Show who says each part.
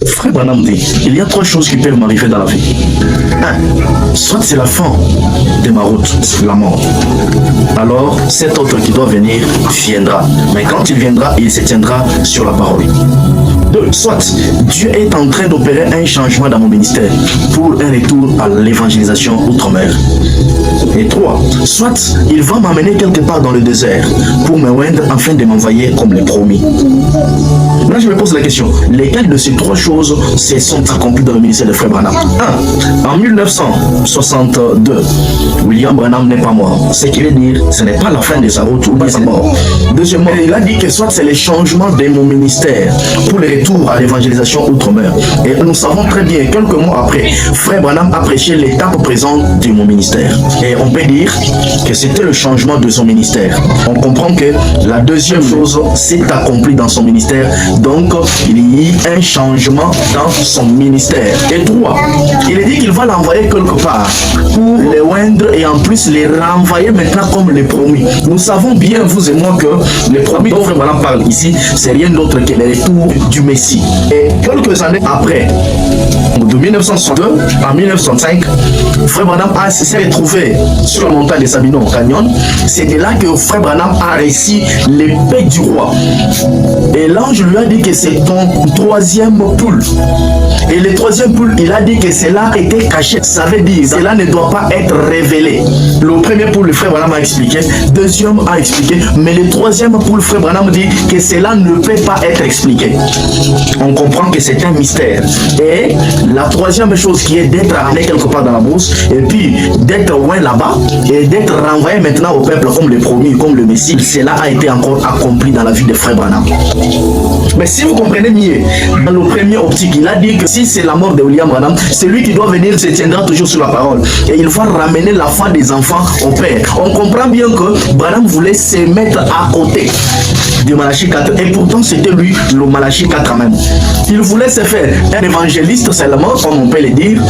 Speaker 1: Frère Branham dit, il y a trois choses qui peuvent m'arriver dans la vie. Un, soit c'est la fin de ma route, la mort. Alors, cet autre qui doit venir viendra. Mais quand il viendra, il se tiendra sur la parole. Deux, soit Dieu est en train d'opérer un changement dans mon ministère pour un retour à l'évangélisation outre-mer. Et trois, soit il va m'amener quelque part dans le désert pour me oindre afin de m'envoyer comme les promis. Là, je me pose la question, lesquelles de ces trois choses se sont accomplies dans le ministère de Frère Branham? 1. En 1962, William Branham n'est pas mort. Ce qu'il veut dire, ce n'est pas la fin de sa route ou de sa mort. Deuxièmement, il a dit que soit c'est le changement de mon ministère pour le retour à l'évangélisation outre-mer. Et nous savons très bien, quelques mois après, Frère Branham a prêché l'étape présente de mon ministère. Et on peut dire que c'était le changement de son ministère. On comprend que la deuxième chose s'est accomplie dans son ministère. Donc, il y a eu un changement dans son ministère. Et trois, il est dit qu'il va l'envoyer quelque part pour les oindre et en plus les renvoyer maintenant comme les promis. Nous savons bien, vous et moi, que les promis dont Frère Branham parle ici, c'est rien d'autre que le retour du Messie. Et quelques années après, de 1962 à 1905, Frère Branham s'est retrouvé sur la montagne de Sabino au Canyon. C'était là que Frère Branham a reçu l'épée du roi. Et l'ange lui a dit que c'est ton troisième poule. Et le troisième poule, il a dit que cela était caché. Ça veut dire que cela ne doit pas être révélé. Le premier poule, le Frère Branham a expliqué. Deuxième a expliqué. Mais le troisième poule, Frère Branham dit que cela ne peut pas être expliqué. On comprend que c'est un mystère. Et la troisième chose qui est d'être amené quelque part dans la brousse et puis d'être loin là-bas et d'être renvoyé maintenant au peuple comme le promis, comme le Messie, cela a été encore accompli dans la vie de Frère Branham. Mais si vous comprenez mieux, dans le premier optique, il a dit que si c'est la mort de William Branham, celui qui doit venir se tiendra toujours sur la parole. Et il va ramener la foi des enfants au Père. On comprend bien que Branham voulait se mettre à côté de Malachie 4. Et pourtant, c'était lui, le Malachie 4 même. Il voulait se faire un évangéliste seulement, comme on peut le dire,